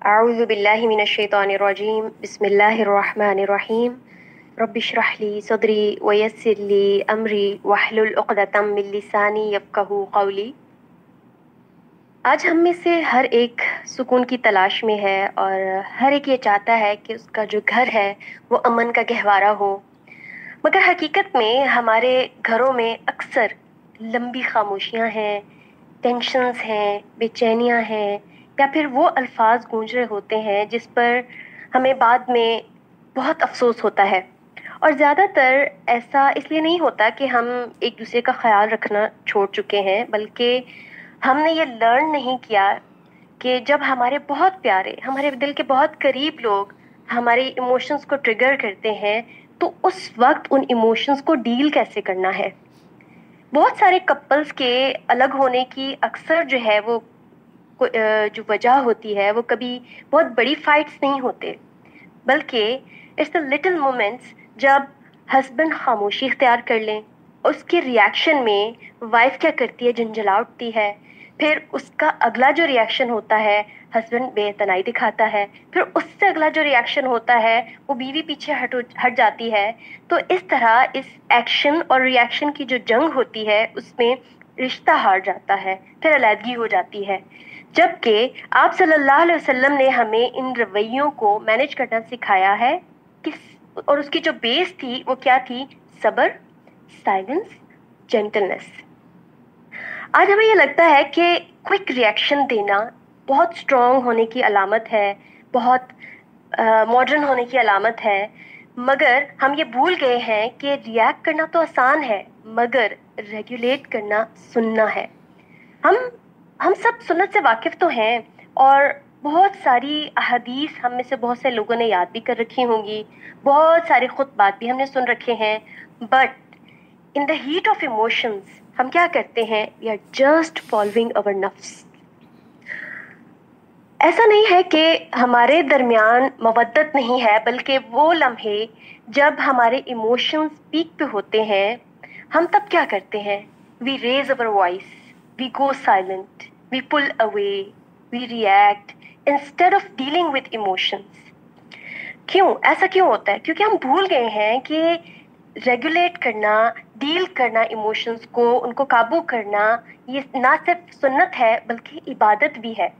अऊज़ु बिल्लाहि मिनश्शैतानिर्रजीम बिस्मिल्लाहिर्रहमानिर्रहीम रब्बिश्रह ली सदरी वयस्सिर ली अमरी वहलुल उक़दतम मिन लिसानी यफ़क़हू क़ौली। आज हम में से हर एक सुकून की तलाश में है और हर एक ये चाहता है कि उसका जो घर है वो अमन का गहवारा हो। मगर हकीकत में हमारे घरों में अक्सर लंबी खामोशियां हैं, टेंशन्स हैं, बेचैनियां हैं, या फिर वो अल्फाज गूंज रहे होते हैं जिस पर हमें बाद में बहुत अफसोस होता है। और ज़्यादातर ऐसा इसलिए नहीं होता कि हम एक दूसरे का ख्याल रखना छोड़ चुके हैं, बल्कि हमने ये लर्न नहीं किया कि जब हमारे बहुत प्यारे, हमारे दिल के बहुत करीब लोग हमारे इमोशंस को ट्रिगर करते हैं, तो उस वक्त उन इमोशंस को डील कैसे करना है। बहुत सारे कपल्स के अलग होने की अक्सर जो है वो जो वजह होती है वो कभी बहुत बड़ी फाइट्स नहीं होते, बल्कि इट्स द लिटिल मोमेंट्स जब हस्बैंड खामोशी इख्तियार कर लें, उसके रिएक्शन में वाइफ क्या करती है, झंझला उठती है। फिर उसका अगला जो रिएक्शन होता है, हस्बैंड बेतनाई दिखाता है। फिर उससे अगला जो रिएक्शन होता है वो बीवी पीछे हट जाती है। तो इस तरह इस एक्शन और रिएक्शन की जो जंग होती है उसमें रिश्ता हार जाता है, फिर अलैदगी हो जाती है। जबकि आप सल्लल्लाहु अलैहि वसल्लम ने हमें इन रवैयों को मैनेज करना सिखाया है कि, और उसकी जो बेस थी वो क्या थी, सब्र, साइलेंस, जेंटलनेस। आज हमें ये लगता है कि क्विक रिएक्शन देना बहुत स्ट्रॉन्ग होने की अलामत है, बहुत मॉडर्न होने की अलामत है। मगर हम ये भूल गए हैं कि रिएक्ट करना तो आसान है, मगर रेगुलेट करना सुनना है। हम हम सब सुन्नत से वाकिफ तो हैं, और बहुत सारी अहदीस हम में से बहुत से लोगों ने याद भी कर रखी होंगी, बहुत सारे खुतबात भी हमने सुन रखे हैं। But in the heat of emotions हम क्या करते हैं, वी आर जस्ट फॉलोइंग अवर नफ्स। ऐसा नहीं है कि हमारे दरमियान मवद्दत नहीं है, बल्कि वो लम्हे जब हमारे इमोशंस पीक पे होते हैं, हम तब क्या करते हैं, we raise our voice, we go silent, we pull away, we react instead of dealing with emotions. क्यों ऐसा क्यों होता है? क्योंकि हम भूल गए हैं कि रेगुलेट करना, डील करना इमोशंस को, उनको काबू करना, ये ना सिर्फ सुन्नत है बल्कि इबादत भी है।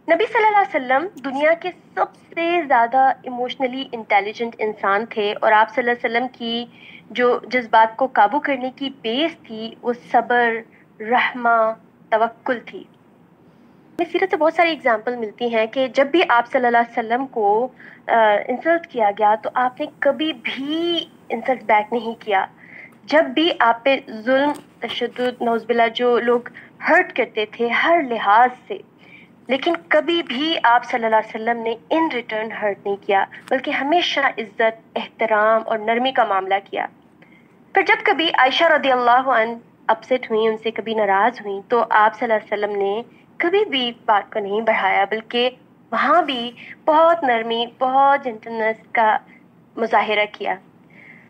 नबी सल्लल्लाहु अलैहि वसल्लम दुनिया के सबसे ज़्यादा इमोशनली इंटेलिजेंट इंसान थे, और आप सल्लल्लाहु अलैहि वसल्लम की जो जज्बात को काबू करने की बेस थी वो सब्र, रहमा, तवक्कुल थी। हमें सीरत से बहुत सारी एग्जाम्पल मिलती हैं कि जब भी आप सल्लल्लाहु अलैहि वसल्लम को इंसल्ट किया गया तो आपने कभी भी इंसल्ट बैक नहीं किया। जब भी आप पे जुल्म, तशद्दुद, नौज़ुबिल्लाह जो लोग हर्ट करते थे हर लिहाज से, लेकिन कभी भी आप सल्लल्लाहु अलैहि वसल्लम ने इन रिटर्न हर्ट नहीं किया, बल्कि हमेशा इज्जत, एहतराम और नरमी का मामला किया। फिर जब कभी आयशा रदियल्लाहु अन अपसेट हुई, उनसे कभी नाराज हुई, तो आप सल्लल्लाहु अलैहि वसल्लम ने कभी भी बात को नहीं बढ़ाया, बल्कि वहाँ भी बहुत नरमी, बहुत जेंटलनेस का मुजाहिरा किया।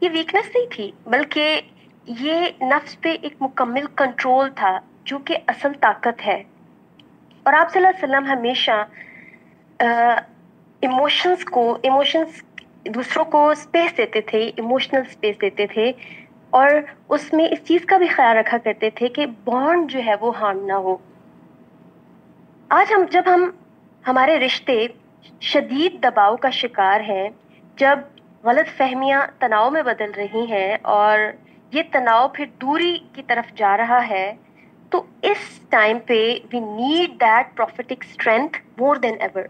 ये वीकनेस नहीं थी, बल्कि ये नफ्स पे एक मुकम्मल कंट्रोल था, जो कि असल ताकत है। और आप सल्लल्लाहु अलैहि वसल्लम हमेशा इमोशंस दूसरों को स्पेस देते थे, इमोशनल स्पेस देते थे, और उसमें इस चीज़ का भी ख्याल रखा करते थे कि बॉन्ड जो है वो हार्म ना हो। आज जब हम हमारे रिश्ते शदीद दबाव का शिकार हैं, जब गलत फहमियाँ तनाव में बदल रही हैं और ये तनाव फिर दूरी की तरफ जा रहा है, तो इस टाइम पे we need that prophetic strength more than ever.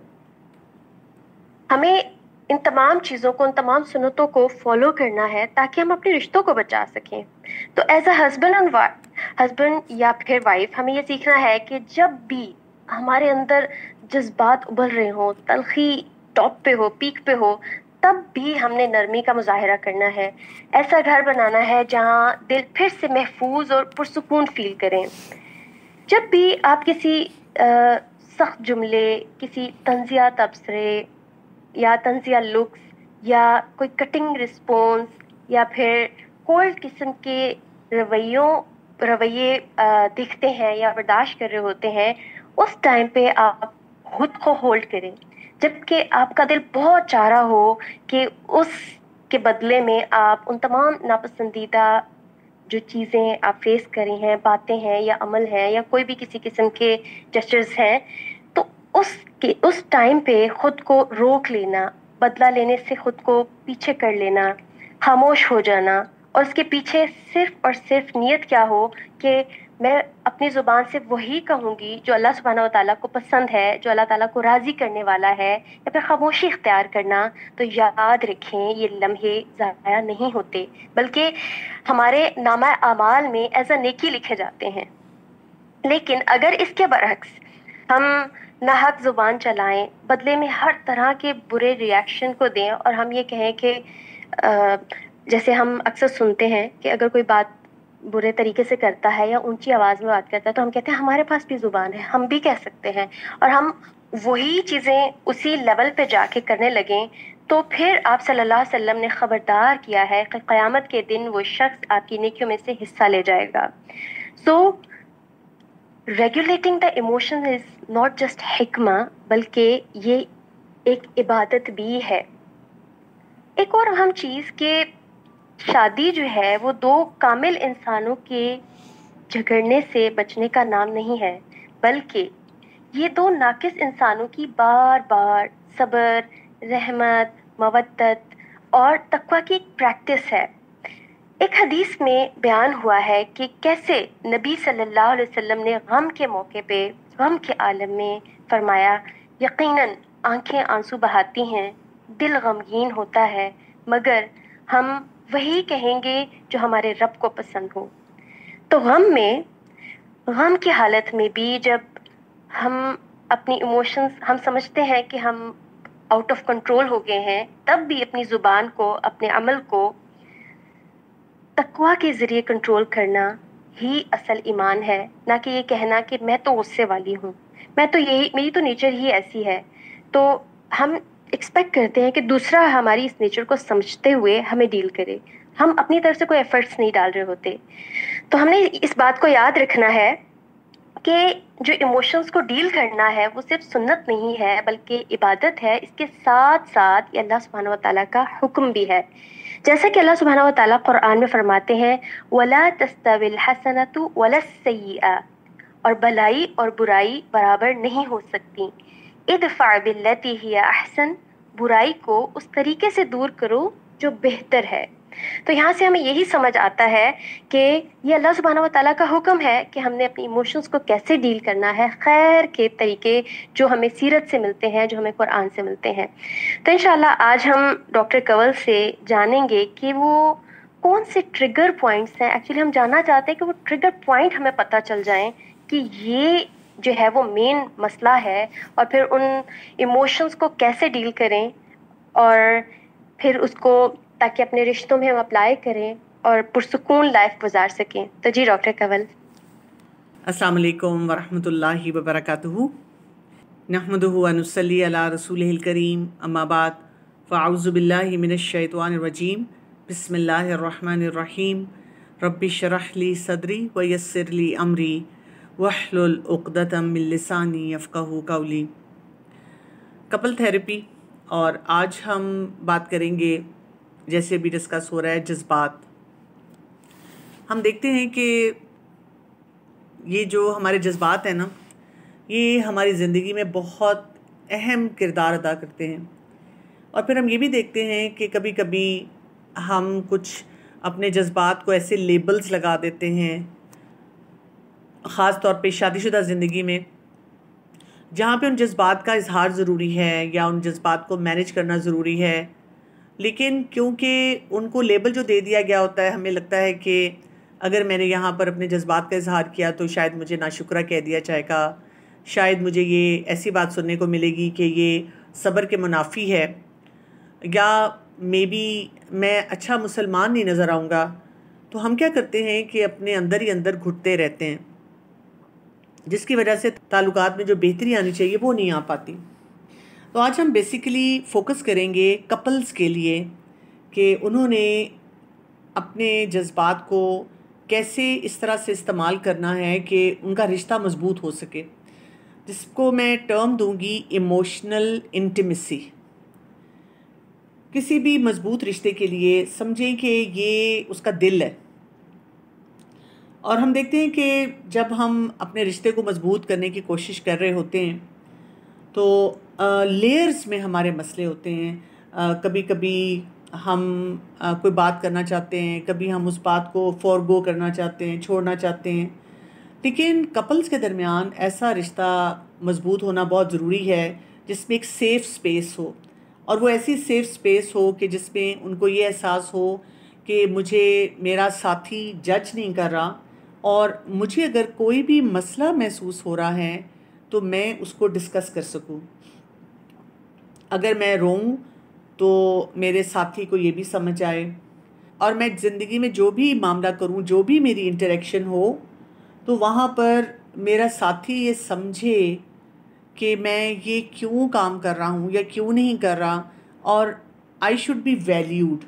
हमें इन तमाम चीज़ों को, इन तमाम सुन्नतों को फॉलो करना है ताकि हम अपने रिश्तों को बचा सकें। तो एज अ हस्बैंड या फिर वाइफ हमें ये सीखना है कि जब भी हमारे अंदर जज्बात उबल रहे हों, तलखी टॉप पे हो, पीक पे हो, तब भी हमने नरमी का मुजाहिरा करना है। ऐसा घर बनाना है जहाँ दिल फिर से महफूज और पुरसुकून फील करें। जब भी आप किसी सख्त जुमले, किसी तंजिया तबसरे या तंजिया लुक्स या कोई कटिंग रिस्पॉन्स या फिर कोल्ड किस्म के रवैये दिखते हैं या बर्दाश्त कर रहे होते हैं, उस टाइम पे आप खुद को होल्ड करें। जबकि आपका दिल बहुत चाह रहा हो कि उस के बदले में आप उन तमाम नापसंदीदा जो चीज़ें आप फेस करी हैं, बातें हैं या अमल हैं या कोई भी किसी किस्म के जेस्चर्स हैं, तो उस टाइम पे खुद को रोक लेना, बदला लेने से खुद को पीछे कर लेना, खामोश हो जाना, और उसके पीछे सिर्फ और सिर्फ नीयत क्या हो कि मैं अपनी ज़ुबान से वही कहूँगी जो अल्लाह सुब्हानहू व तआला को पसंद है, जो अल्लाह ताला को राज़ी करने वाला है, या फिर खामोशी इख्तियार करना। तो याद रखें, ये लम्हे ज़ाया नहीं होते, बल्कि हमारे नामा अमाल में एज अ नेकी लिखे जाते हैं। लेकिन अगर इसके बरअक्स हम नाहक ज़ुबान चलाएं, बदले में हर तरह के बुरे रिएक्शन को दें, और हम ये कहें कि जैसे हम अक्सर सुनते हैं कि अगर कोई बात बुरे तरीके से करता है या ऊंची आवाज़ में बात करता है, तो हम कहते हैं हमारे पास भी ज़ुबान है, हम भी कह सकते हैं, और हम वही चीज़ें उसी लेवल पे जाके करने लगें, तो फिर आप सल्लल्लाहु अलैहि वसल्लम ने ख़बरदार किया है कि क़यामत के दिन वो शख्स आपकी नेकियों में से हिस्सा ले जाएगा। So regulating the emotion is not just हिकमा, बल्कि ये एक इबादत भी है। एक और अहम चीज़ कि शादी जो है वो दो कामिल इंसानों के झगड़ने से बचने का नाम नहीं है, बल्कि ये दो नाकिस इंसानों की बार बार सब्र, रहमत, मवद्दत और तक़वा की एक प्रैक्टिस है। एक हदीस में बयान हुआ है कि कैसे नबी सल्लल्लाहु अलैहि वसल्लम ने गम के मौके पे, गम के आलम में फरमाया, यकीनन आंखें आंसू बहाती हैं, दिल गमगीन होता है, मगर हम वही कहेंगे जो हमारे रब को पसंद हो। तो गम की हालत में भी जब हम अपनी इमोशंस, हम समझते हैं कि हम आउट ऑफ कंट्रोल हो गए हैं, तब भी अपनी ज़ुबान को, अपने अमल को तकवा के ज़रिए कंट्रोल करना ही असल ईमान है, ना कि ये कहना कि मैं तो गुस्से वाली हूँ, मैं तो यही, मेरी तो नेचर ही ऐसी है। तो हम एक्सपेक्ट करते हैं कि दूसरा हमारी इस नेचर को समझते हुए हमें डील करे, हम अपनी तरफ से कोई एफर्ट्स नहीं डाल रहे होते। तो हमने इस बात को याद रखना है कि जो इमोशंस को डील करना है वो सिर्फ सुन्नत नहीं है, बल्कि इबादत है। इसके साथ साथ ये अल्लाह सुब्हानहू व तआला का हुक्म भी है। जैसा कि अल्लाह सुब्हानहू व तआला कुरान में फरमाते हैं, वला तस्तविल हसनतु वलस सय्यिआ, और भलाई और बुराई बराबर नहीं हो सकती। इदफा बिल्लती हिया अहसन, बुराई को उस तरीके से दूर करो जो बेहतर है। तो यहाँ से हमें यही समझ आता है कि ये अल्लाह सुब्हानहू व तआला का हुक्म है कि हमने अपनी इमोशंस को कैसे डील करना है, खैर के तरीके जो हमें सीरत से मिलते हैं, जो हमें कुरान से मिलते हैं। तो इंशाल्लाह आज हम डॉक्टर कंवल से जानेंगे कि वो कौन से ट्रिगर पॉइंट्स हैं। एक्चुअली हम जानना चाहते हैं कि वो ट्रिगर पॉइंट हमें पता चल जाएं कि ये जो है वो मेन मसला है, और फिर उन इमोशंस को कैसे डील करें, और फिर उसको ताकि अपने रिश्तों में हम अप्लाई करें और पुरसुकून लाइफ गुजार सकें। तो जी डॉक्टर कंवल। अस्सलाम वालेकुम वरहमतुल्लाहि वबरकातुहू। नहमदुहु व नुसल्ली अला रसूलिहिल करीम, अम्मा बाद, फ़अऊज़ु बिल्लाहि मिनश शैतानिर रजीम, बिस्मिल्लाहिर रहमानिर रहीम। रब्बि शरह ली सदरी व यस्सिर ली अमरी वहलुल उक़दतम मिन लिसानी यफ़क़हू क़ौली। कपल थेरेपी, और आज हम बात करेंगे, जैसे भी डिस्कस हो रहा है, जज्बात। हम देखते हैं कि ये जो हमारे जज्बात हैं ना, ये हमारी ज़िंदगी में बहुत अहम किरदार अदा करते हैं। और फिर हम ये भी देखते हैं कि कभी कभी हम कुछ अपने जज्बात को ऐसे लेबल्स लगा देते हैं, ख़ास तौर पे शादीशुदा ज़िंदगी में, जहाँ पे उन जज्बात का इजहार ज़रूरी है या उन जज्बात को मैनेज करना ज़रूरी है, लेकिन क्योंकि उनको लेबल जो दे दिया गया होता है, हमें लगता है कि अगर मैंने यहाँ पर अपने जज्बात का इजहार किया तो शायद मुझे नाशुक्रा कह दिया जाएगा, शायद मुझे ये ऐसी बात सुनने को मिलेगी कि ये सब्र के मुनाफी है, या मे बी मैं अच्छा मुसलमान नहीं नज़र आऊँगा। तो हम क्या करते हैं कि अपने अंदर ही अंदर घुटते रहते हैं, जिसकी वजह से ताल्लुकात में जो बेहतरी आनी चाहिए वो नहीं आ पाती। तो आज हम बेसिकली फ़ोकस करेंगे कपल्स के लिए कि उन्होंने अपने जज्बात को कैसे इस तरह से इस्तेमाल करना है कि उनका रिश्ता मजबूत हो सके। जिसको मैं टर्म दूंगी इमोशनल इंटीमेसी। किसी भी मज़बूत रिश्ते के लिए समझें कि ये उसका दिल है, और हम देखते हैं कि जब हम अपने रिश्ते को मज़बूत करने की कोशिश कर रहे होते हैं तो लेयर्स में हमारे मसले होते हैं। कभी कभी हम कोई बात करना चाहते हैं, कभी हम उस बात को फॉरगो करना चाहते हैं, छोड़ना चाहते हैं। लेकिन कपल्स के दरमियान ऐसा रिश्ता मज़बूत होना बहुत ज़रूरी है जिसमें एक सेफ़ स्पेस हो, और वो ऐसी सेफ़ स्पेस हो कि जिसमें उनको ये एहसास हो कि मुझे मेरा साथी जज नहीं कर रहा, और मुझे अगर कोई भी मसला महसूस हो रहा है तो मैं उसको डिस्कस कर सकूं। अगर मैं रोऊं तो मेरे साथी को ये भी समझ आए, और मैं ज़िंदगी में जो भी मामला करूं, जो भी मेरी इंटरेक्शन हो, तो वहाँ पर मेरा साथी ये समझे कि मैं ये क्यों काम कर रहा हूँ या क्यों नहीं कर रहा, और आई शुड बी वैल्यूड।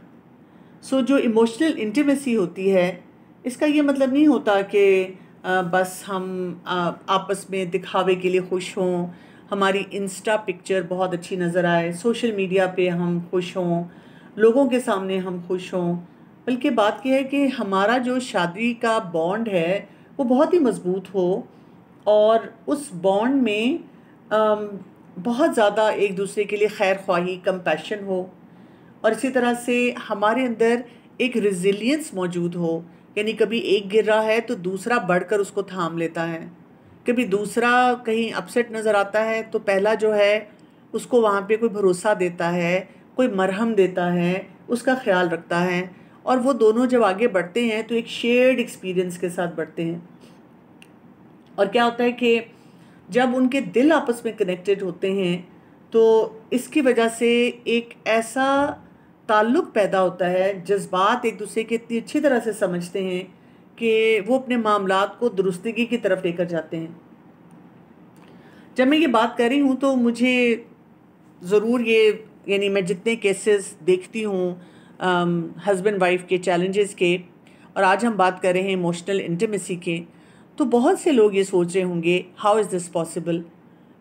सो जो इमोशनल इंटीमेसी होती है, इसका ये मतलब नहीं होता कि बस हम आपस में दिखावे के लिए खुश हों, हमारी इंस्टा पिक्चर बहुत अच्छी नज़र आए, सोशल मीडिया पे हम खुश हों, लोगों के सामने हम खुश हों। बल्कि बात यह है कि हमारा जो शादी का बॉन्ड है वो बहुत ही मज़बूत हो, और उस बॉन्ड में बहुत ज़्यादा एक दूसरे के लिए खैर ख्वाही, कंपैशन हो, और इसी तरह से हमारे अंदर एक रेजिलियंस मौजूद हो। यानी कभी एक गिर रहा है तो दूसरा बढ़कर उसको थाम लेता है, कभी दूसरा कहीं अपसेट नज़र आता है तो पहला जो है उसको वहाँ पे कोई भरोसा देता है, कोई मरहम देता है, उसका ख्याल रखता है, और वो दोनों जब आगे बढ़ते हैं तो एक शेयर्ड एक्सपीरियंस के साथ बढ़ते हैं। और क्या होता है कि जब उनके दिल आपस में कनेक्टेड होते हैं तो इसकी वजह से एक ऐसा ताल्लुक़ पैदा होता है, जज्बात एक दूसरे के इतनी अच्छी तरह से समझते हैं कि वो अपने मामलात को दुरुस्तगी की तरफ लेकर जाते हैं। जब मैं ये बात कर रही हूँ तो मुझे ज़रूर ये, यानी मैं जितने केसेस देखती हूँ हस्बैंड वाइफ के चैलेंजेस के, और आज हम बात कर रहे हैं इमोशनल इंटीमेसी के, तो बहुत से लोग ये सोच रहे होंगे हाउ इज़ दिस पॉसिबल।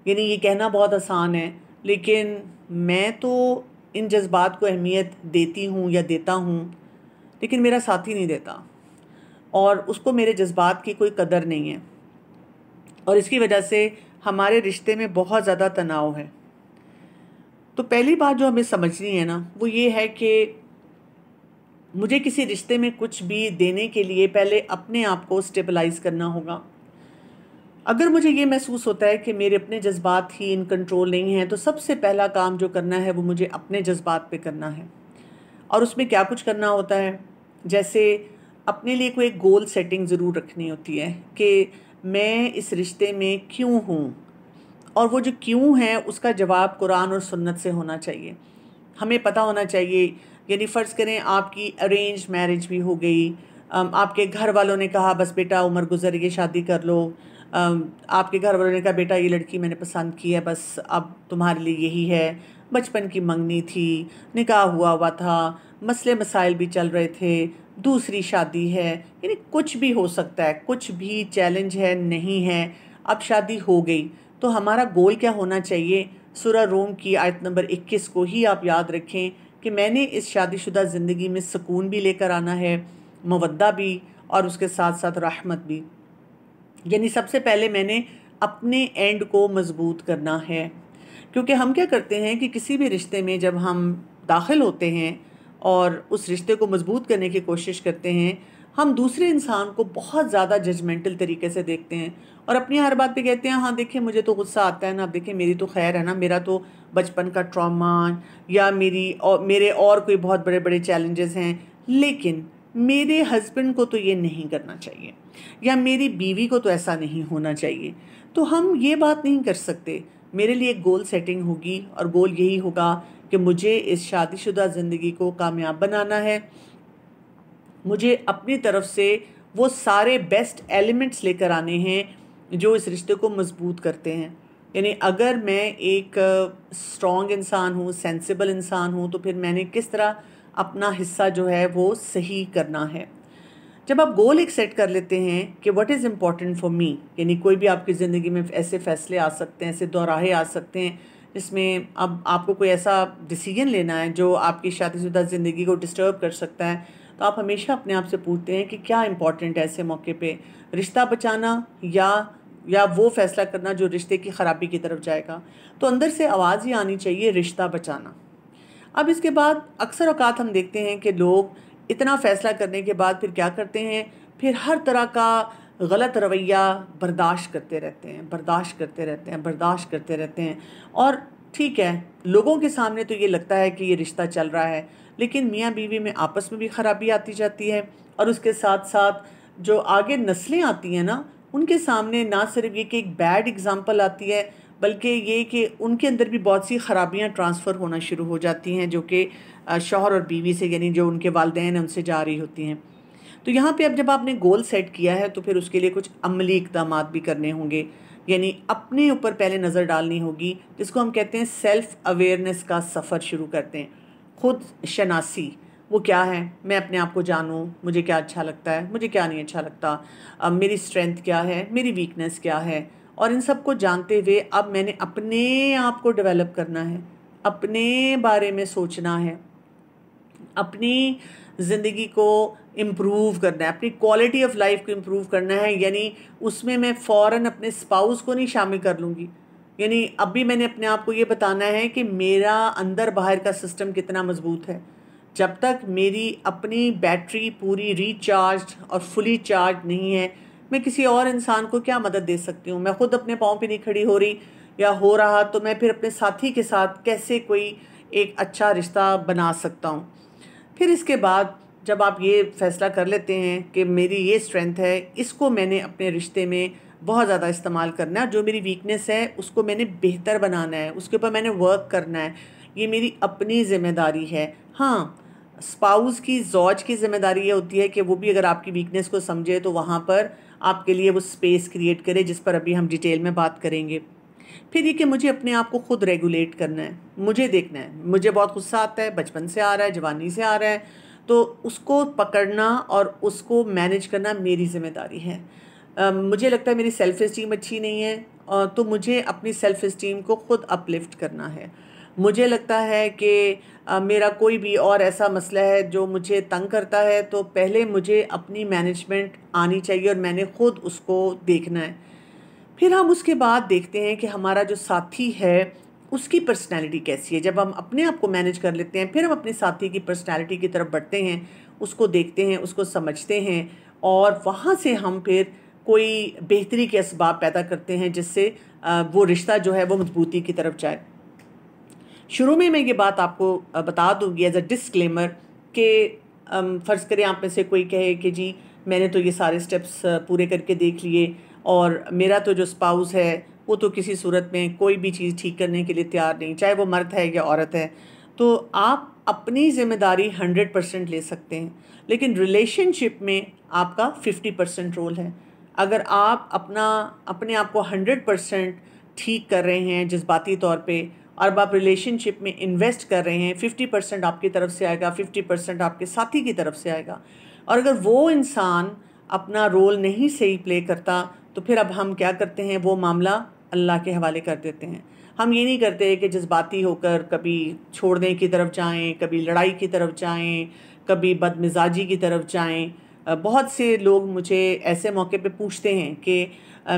यानी ये कहना बहुत आसान है, लेकिन मैं तो इन जज्बात को अहमियत देती हूँ या देता हूँ, लेकिन मेरा साथी नहीं देता, और उसको मेरे जज्बात की कोई कदर नहीं है, और इसकी वजह से हमारे रिश्ते में बहुत ज़्यादा तनाव है। तो पहली बात जो हमें समझनी है ना, वो ये है कि मुझे किसी रिश्ते में कुछ भी देने के लिए पहले अपने आप को स्टेबलाइज करना होगा। अगर मुझे ये महसूस होता है कि मेरे अपने जज्बात ही इन कंट्रोल नहीं हैं, तो सबसे पहला काम जो करना है वो मुझे अपने जज्बात पे करना है। और उसमें क्या कुछ करना होता है, जैसे अपने लिए कोई गोल सेटिंग ज़रूर रखनी होती है कि मैं इस रिश्ते में क्यों हूँ, और वो जो क्यों है उसका जवाब कुरान और सुन्नत से होना चाहिए। हमें पता होना चाहिए, यानी फ़र्ज़ करें आपकी अरेंज मैरिज भी हो गई, आपके घर वालों ने कहा बस बेटा उम्र गुजर गई शादी कर लो, आपके घर वालों ने कहा बेटा ये लड़की मैंने पसंद की है, बस अब तुम्हारे लिए यही है, बचपन की मंगनी थी, निकाह हुआ था, मसले मसाइल भी चल रहे थे, दूसरी शादी है, यानी कुछ भी हो सकता है, कुछ भी चैलेंज है नहीं है, अब शादी हो गई। तो हमारा गोल क्या होना चाहिए, सूरह रूम की आयत नंबर 21 को ही आप याद रखें कि मैंने इस शादीशुदा ज़िंदगी में सुकून भी लेकर आना है, मवद्दा भी, और उसके साथ साथ रहमत भी। यानी सबसे पहले मैंने अपने एंड को मज़बूत करना है, क्योंकि हम क्या करते हैं कि किसी भी रिश्ते में जब हम दाखिल होते हैं और उस रिश्ते को मज़बूत करने की कोशिश करते हैं, हम दूसरे इंसान को बहुत ज़्यादा जजमेंटल तरीके से देखते हैं, और अपनी हर बात पे कहते हैं हाँ देखिए मुझे तो गुस्सा आता है ना, अब देखिए मेरी तो खैर है ना, मेरा तो बचपन का ट्रॉमा या मेरे और कोई बहुत बड़े बड़े चैलेंजेस हैं, लेकिन मेरे हस्बैंड को तो ये नहीं करना चाहिए, या मेरी बीवी को तो ऐसा नहीं होना चाहिए। तो हम ये बात नहीं कर सकते। मेरे लिए एक गोल सेटिंग होगी, और गोल यही होगा कि मुझे इस शादीशुदा ज़िंदगी को कामयाब बनाना है। मुझे अपनी तरफ से वो सारे बेस्ट एलिमेंट्स लेकर आने हैं जो इस रिश्ते को मज़बूत करते हैं। यानी अगर मैं एक स्ट्रॉन्ग इंसान हूँ, सेंसिबल इंसान हूँ, तो फिर मैंने किस तरह अपना हिस्सा जो है वो सही करना है। जब आप गोल एक सेट कर लेते हैं कि what is important for me, यानी कोई भी आपकी ज़िंदगी में ऐसे फ़ैसले आ सकते हैं, ऐसे दोराहे आ सकते हैं जिसमें अब आपको कोई ऐसा डिसीजन लेना है जो आपकी शादीशुदा ज़िंदगी को डिस्टर्ब कर सकता है, तो आप हमेशा अपने आप से पूछते हैं कि क्या इम्पॉर्टेंट है ऐसे मौके पे, रिश्ता बचाना या वो फ़ैसला करना जो रिश्ते की ख़राबी की तरफ जाएगा। तो अंदर से आवाज़ ही आनी चाहिए रिश्ता बचाना। अब इसके बाद अक्सर औकात हम देखते हैं कि लोग इतना फ़ैसला करने के बाद फिर क्या करते हैं, फिर हर तरह का गलत रवैया बर्दाश्त करते रहते हैं, बर्दाश्त करते रहते हैं, बर्दाश्त करते रहते हैं। और ठीक है, लोगों के सामने तो ये लगता है कि ये रिश्ता चल रहा है, लेकिन मियाँ बीवी में आपस में भी ख़राबी आती जाती है। और उसके साथ साथ जो आगे नस्लें आती हैं ना, उनके सामने ना सिर्फ ये कि एक बैड एग्ज़ाम्पल आती है, बल्कि ये कि उनके अंदर भी बहुत सी ख़राबियाँ ट्रांसफ़र होना शुरू हो जाती हैं, जो कि शौहर और बीवी से, यानी जो उनके वालिदैन हैं उनसे जा रही होती हैं। तो यहाँ पे अब जब आपने गोल सेट किया है तो फिर उसके लिए कुछ अमली इक़दामात भी करने होंगे, यानी अपने ऊपर पहले नज़र डालनी होगी, जिसको हम कहते हैं सेल्फ़ अवेयरनेस का सफ़र शुरू करते हैं। खुद शनासी वो क्या है, मैं अपने आप को जानूं, मुझे क्या अच्छा लगता है, मुझे क्या नहीं अच्छा लगता, मेरी स्ट्रेंथ क्या है, मेरी वीकनेस क्या है। और इन सब को जानते हुए अब मैंने अपने आप को डेवलप करना है, अपने बारे में सोचना है, अपनी ज़िंदगी को इम्प्रूव करना है, अपनी क्वालिटी ऑफ लाइफ को इम्प्रूव करना है। यानी उसमें मैं फ़ौरन अपने स्पाउस को नहीं शामिल कर लूँगी, यानी अभी मैंने अपने आप को ये बताना है कि मेरा अंदर बाहर का सिस्टम कितना मजबूत है। जब तक मेरी अपनी बैटरी पूरी रिचार्ज और फुली चार्ज नहीं है, मैं किसी और इंसान को क्या मदद दे सकती हूँ। मैं खुद अपने पाँव पे नहीं खड़ी हो रही या हो रहा, तो मैं फिर अपने साथी के साथ कैसे कोई एक अच्छा रिश्ता बना सकता हूँ। फिर इसके बाद जब आप ये फ़ैसला कर लेते हैं कि मेरी ये स्ट्रेंथ है, इसको मैंने अपने रिश्ते में बहुत ज़्यादा इस्तेमाल करना है, जो मेरी वीकनेस है उसको मैंने बेहतर बनाना है, उसके ऊपर मैंने वर्क करना है, ये मेरी अपनी ज़िम्मेदारी है। हाँ, स्पाउस की, ज़ौज की ज़िम्मेदारी ये होती है कि वो भी अगर आपकी वीकनेस को समझे तो वहाँ पर आपके लिए वो स्पेस क्रिएट करे, जिस पर अभी हम डिटेल में बात करेंगे। फिर ये कि मुझे अपने आप को खुद रेगुलेट करना है, मुझे देखना है, मुझे बहुत गुस्सा आता है, बचपन से आ रहा है, जवानी से आ रहा है, तो उसको पकड़ना और उसको मैनेज करना मेरी ज़िम्मेदारी है। मुझे लगता है मेरी सेल्फ़ इस्टीम अच्छी नहीं है, तो मुझे अपनी सेल्फ़ इस्टीम को खुद अपलिफ्ट करना है। मुझे लगता है कि मेरा कोई भी और ऐसा मसला है जो मुझे तंग करता है, तो पहले मुझे अपनी मैनेजमेंट आनी चाहिए और मैंने खुद उसको देखना है। फिर हम उसके बाद देखते हैं कि हमारा जो साथी है उसकी पर्सनैलिटी कैसी है। जब हम अपने आप को मैनेज कर लेते हैं, फिर हम अपने साथी की पर्सनैलिटी की तरफ बढ़ते हैं, उसको देखते हैं, उसको समझते हैं, और वहाँ से हम फिर कोई बेहतरी के असबाब पैदा करते हैं, जिससे वो रिश्ता जो है वो मजबूती की तरफ जाए। शुरू में मैं ये बात आपको बता दूंगी एज अ डिस्क्लेमर कि फ़र्ज़ करें आप में से कोई कहे कि जी मैंने तो ये सारे स्टेप्स पूरे करके देख लिए और मेरा तो जो स्पाउस है वो तो किसी सूरत में कोई भी चीज़ ठीक करने के लिए तैयार नहीं, चाहे वो मर्द है या औरत है। तो आप अपनी ज़िम्मेदारी 100% ले सकते हैं, लेकिन रिलेशनशिप में आपका 50% रोल है। अगर आप अपने आप को 100% ठीक कर रहे हैं जज्बाती तौर पे, और अब आप रिलेशनशिप में इन्वेस्ट कर रहे हैं, 50% आपकी तरफ से आएगा, 50% आपके साथी की तरफ से आएगा। और अगर वो इंसान अपना रोल नहीं सही प्ले करता, तो फिर अब हम क्या करते हैं, वो मामला अल्लाह के हवाले कर देते हैं। हम ये नहीं करते कि जज्बाती होकर कभी छोड़ने की तरफ जाएं, कभी लड़ाई की तरफ जाएं, कभी बदमिजाजी की तरफ जाएं। बहुत से लोग मुझे ऐसे मौके पे पूछते हैं कि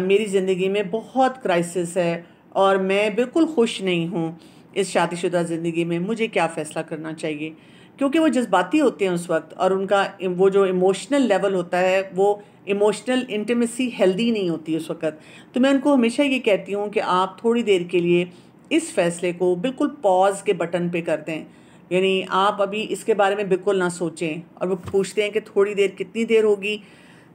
मेरी ज़िंदगी में बहुत क्राइसिस है और मैं बिल्कुल खुश नहीं हूँ इस शादीशुदा ज़िंदगी में, मुझे क्या फ़ैसला करना चाहिए। क्योंकि वो जज्बाती होते हैं उस वक्त, और उनका वो जो इमोशनल लेवल होता है, वो इमोशनल इंटीमेसी हेल्दी नहीं होती उस वक्त। तो मैं उनको हमेशा ये कहती हूँ कि आप थोड़ी देर के लिए इस फ़ैसले को बिल्कुल पॉज के बटन पे कर दें, यानी आप अभी इसके बारे में बिल्कुल ना सोचें। और वो पूछते हैं कि थोड़ी देर कितनी देर होगी,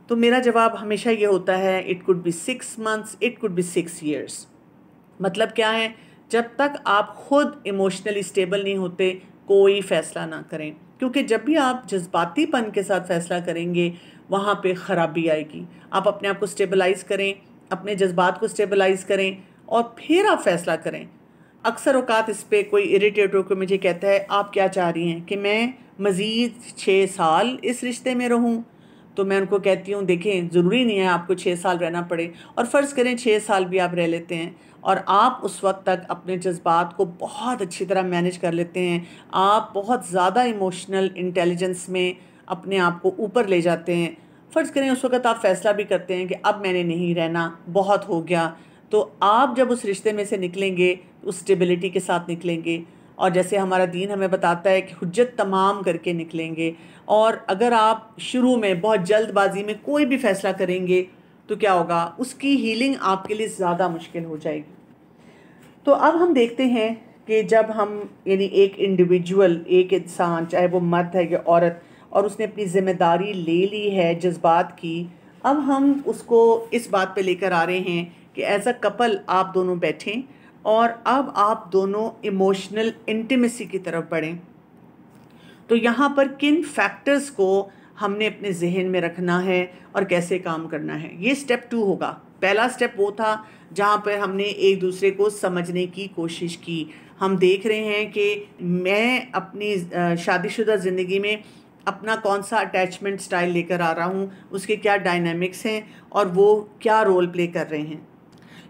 तो मेरा जवाब हमेशा ये होता है, it could be 6 months, it could be 6 years। मतलब क्या है, जब तक आप खुद इमोशनली स्टेबल नहीं होते कोई फ़ैसला ना करें, क्योंकि जब भी आप जज्बातीपन के साथ फ़ैसला करेंगे वहाँ पे ख़राबी आएगी। आप अपने आप को स्टेबलाइज़ करें, अपने जज्बात को स्टेबलाइज़ करें और फिर आप फ़ैसला करें। अक्सर औकात इस पे कोई इरिटेट होकर मुझे कहता है, आप क्या चाह रही हैं कि मैं मज़ीद 6 साल इस रिश्ते में रहूं? तो मैं उनको कहती हूँ देखें, ज़रूरी नहीं है आपको 6 साल रहना पड़े, और फ़र्ज़ करें 6 साल भी आप रह लेते हैं और आप उस वक्त तक अपने जज्बात को बहुत अच्छी तरह मैनेज कर लेते हैं, आप बहुत ज़्यादा इमोशनल इंटेलिजेंस में अपने आप को ऊपर ले जाते हैं। फ़र्ज़ करें उस वक्त आप फ़ैसला भी करते हैं कि अब मैंने नहीं रहना, बहुत हो गया, तो आप जब उस रिश्ते में से निकलेंगे उस स्टेबिलिटी के साथ निकलेंगे, और जैसे हमारा दीन हमें बताता है कि हुज्जत तमाम करके निकलेंगे। और अगर आप शुरू में बहुत जल्दबाजी में कोई भी फ़ैसला करेंगे तो क्या होगा, उसकी हीलिंग आपके लिए ज़्यादा मुश्किल हो जाएगी। तो अब हम देखते हैं कि जब हम यानी एक इंडिविजुअल, एक इंसान, चाहे वो मर्द है या औरत, और उसने अपनी ज़िम्मेदारी ले ली है जज्बात की, अब हम उसको इस बात पे लेकर आ रहे हैं कि एज अ कपल आप दोनों बैठें और अब आप दोनों इमोशनल इंटीमेसी की तरफ बढ़ें। तो यहाँ पर किन फैक्टर्स को हमने अपने जहन में रखना है और कैसे काम करना है, ये स्टेप 2 होगा। पहला स्टेप वो था जहाँ पर हमने एक दूसरे को समझने की कोशिश की। हम देख रहे हैं कि मैं अपनी शादीशुदा ज़िंदगी में अपना कौन सा अटैचमेंट स्टाइल लेकर आ रहा हूँ, उसके क्या डायनामिक्स हैं और वो क्या रोल प्ले कर रहे हैं।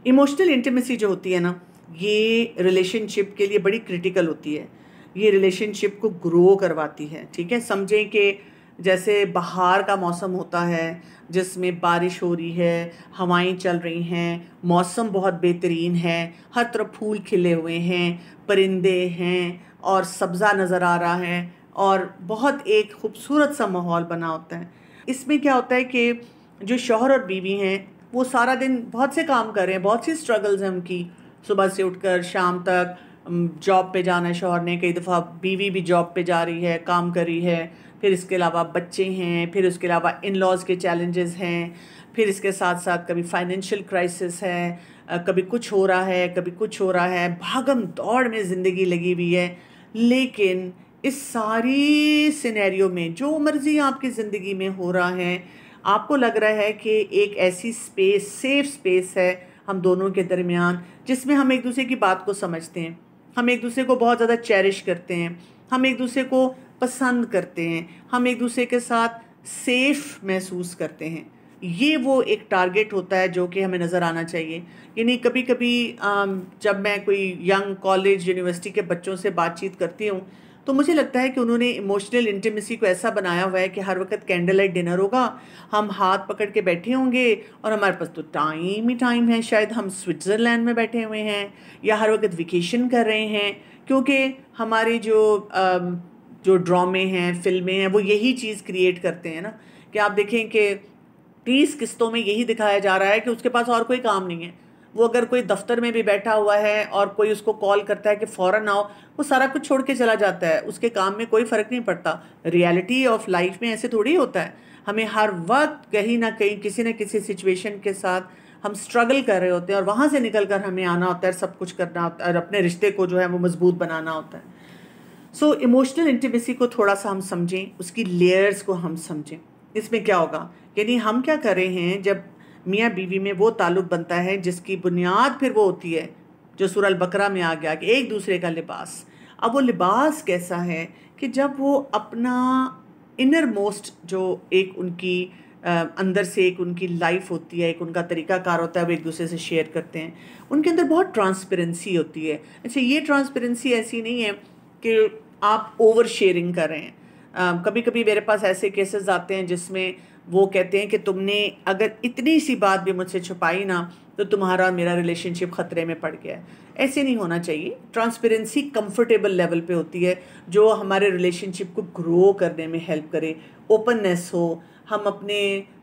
इमोशनल इंटीमेसी जो होती है ना, ये रिलेशनशिप के लिए बड़ी क्रिटिकल होती है। ये रिलेशनशिप को ग्रो करवाती है। ठीक है, समझें कि जैसे बाहर का मौसम होता है जिसमें बारिश हो रही है, हवाएं चल रही हैं, मौसम बहुत बेहतरीन है, हर तरफ फूल खिले हुए हैं, परिंदे हैं और सब्ज़ा नज़र आ रहा है और बहुत एक खूबसूरत सा माहौल बना होता है। इसमें क्या होता है कि जो शौहर और बीवी हैं वो सारा दिन बहुत से काम कर रहे हैं, बहुत सी स्ट्रगल्स हैं उनकी, सुबह से उठकर शाम तक जॉब पे जाना है शौहर ने, कई दफ़ा बीवी भी जॉब पे जा रही है, काम कर रही है, फिर इसके अलावा बच्चे हैं, फिर उसके अलावा इन लॉज के चैलेंजेस हैं, फिर इसके साथ साथ कभी फाइनेंशियल क्राइसिस है, कभी कुछ हो रहा है, कभी कुछ हो रहा है, भागम दौड़ में ज़िंदगी लगी हुई है। लेकिन इस सारी सिनेरियो में जो मर्ज़ी आपकी ज़िंदगी में हो रहा है, आपको लग रहा है कि एक ऐसी स्पेस, सेफ स्पेस है हम दोनों के दरमियान जिसमें हम एक दूसरे की बात को समझते हैं, हम एक दूसरे को बहुत ज़्यादा चेरिश करते हैं, हम एक दूसरे को पसंद करते हैं, हम एक दूसरे के साथ सेफ महसूस करते हैं। ये वो एक टारगेट होता है जो कि हमें नज़र आना चाहिए। यानी कभी कभी जब मैं कोई यंग कॉलेज यूनिवर्सिटी के बच्चों से बातचीत करती हूँ तो मुझे लगता है कि उन्होंने इमोशनल इंटीमेसी को ऐसा बनाया हुआ है कि हर वक्त कैंडल लाइट डिनर होगा, हम हाथ पकड़ के बैठे होंगे और हमारे पास तो टाइम ही टाइम है, शायद हम स्विट्ज़रलैंड में बैठे हुए हैं या हर वक्त वेकेशन कर रहे हैं, क्योंकि हमारे जो ड्रामे हैं, फिल्में हैं, वो यही चीज़ क्रिएट करते हैं ना कि आप देखें कि 30 किस्तों में यही दिखाया जा रहा है कि उसके पास और कोई काम नहीं है। वो अगर कोई दफ्तर में भी बैठा हुआ है और कोई उसको कॉल करता है कि फ़ौरन आओ, वो सारा कुछ छोड़ के चला जाता है, उसके काम में कोई फ़र्क नहीं पड़ता। रियलिटी ऑफ लाइफ में ऐसे थोड़ी होता है। हमें हर वक्त कहीं ना कहीं किसी न किसी सिचुएशन के साथ हम स्ट्रगल कर रहे होते हैं और वहाँ से निकल कर हमें आना होता है, सब कुछ करना होता है और अपने रिश्ते को जो है वो मजबूत बनाना होता है। सो इमोशनल इंटीमेसी को थोड़ा सा हम समझें, उसकी लेयर्स को हम समझें। इसमें क्या होगा, यानी हम क्या कर रहे हैं, जब मियाँ बीवी में वो ताल्लुक़ बनता है जिसकी बुनियाद फिर वो होती है जो सूरह अल बकरा में आ गया कि एक दूसरे का लिबास। अब वो लिबास कैसा है कि जब वो अपना इनर मोस्ट जो एक उनकी अंदर से एक उनकी लाइफ होती है, एक उनका तरीक़ाकार होता है, वो एक दूसरे से शेयर करते हैं, उनके अंदर बहुत ट्रांसपेरेंसी होती है। अच्छा, ये ट्रांसपेरेंसी ऐसी नहीं है कि आप ओवर शेयरिंग कर रहे हैं। कभी कभी मेरे पास ऐसे केसेस आते हैं जिसमें वो कहते हैं कि तुमने अगर इतनी सी बात भी मुझसे छुपाई ना तो तुम्हारा और मेरा रिलेशनशिप ख़तरे में पड़ गया है। ऐसे नहीं होना चाहिए। ट्रांसपेरेंसी कंफर्टेबल लेवल पे होती है जो हमारे रिलेशनशिप को ग्रो करने में हेल्प करे। ओपननेस हो, हम अपने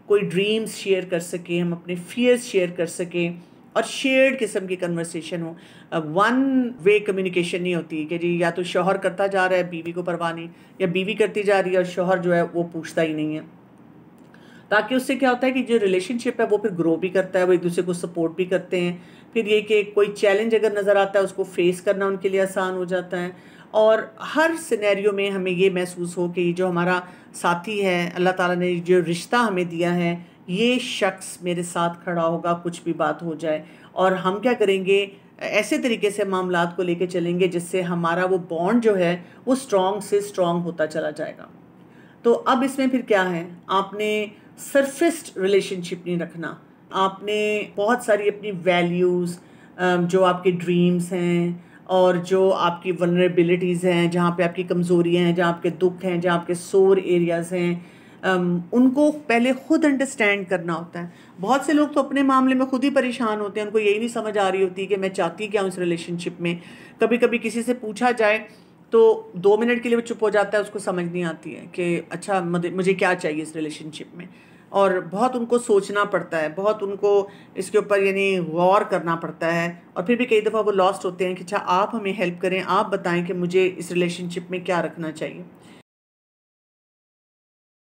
कोई ड्रीम्स शेयर कर सकें, हम अपने फियर्स शेयर कर सकें और शेयर्ड किस्म की कन्वर्सेशन हो। वन वे कम्युनिकेशन नहीं होती कि जी या तो शौहर करता जा रहा है, बीवी को परवाह नहीं, या बीवी करती जा रही है और शौहर जो है वो पूछता ही नहीं है। ताकि उससे क्या होता है कि जो रिलेशनशिप है वो फिर ग्रो भी करता है, वो एक दूसरे को सपोर्ट भी करते हैं। फिर ये कि कोई चैलेंज अगर नज़र आता है उसको फेस करना उनके लिए आसान हो जाता है और हर सिनेरियो में हमें ये महसूस हो कि जो हमारा साथी है, अल्लाह ताला ने जो रिश्ता हमें दिया है, ये शख्स मेरे साथ खड़ा होगा कुछ भी बात हो जाए। और हम क्या करेंगे, ऐसे तरीके से मामलात को लेके चलेंगे जिससे हमारा वो बॉन्ड जो है वो स्ट्रॉन्ग से स्ट्रॉन्ग होता चला जाएगा। तो अब इसमें फिर क्या है, आपने सरफेस्ड रिलेशनशिप नहीं रखना। आपने बहुत सारी अपनी वैल्यूज़, जो आपके ड्रीम्स हैं और जो आपकी वल्नरेबिलिटीज़ हैं, जहाँ पे आपकी कमज़ोरियाँ हैं, जहाँ आपके दुख हैं, जहाँ आपके सोर एरियाज़ हैं, उनको पहले खुद अंडरस्टैंड करना होता है। बहुत से लोग तो अपने मामले में खुद ही परेशान होते हैं, उनको यही नहीं समझ आ रही होती कि मैं चाहती क्या हूँ इस रिलेशनशिप में। कभी कभी किसी से पूछा जाए तो 2 मिनट के लिए वो चुप हो जाता है, उसको समझ नहीं आती है कि अच्छा मुझे क्या चाहिए इस रिलेशनशिप में। और बहुत उनको सोचना पड़ता है, बहुत उनको इसके ऊपर यानी गौर करना पड़ता है, और फिर भी कई दफ़ा वो लॉस्ट होते हैं कि अच्छा आप हमें हेल्प करें, आप बताएं कि मुझे इस रिलेशनशिप में क्या रखना चाहिए।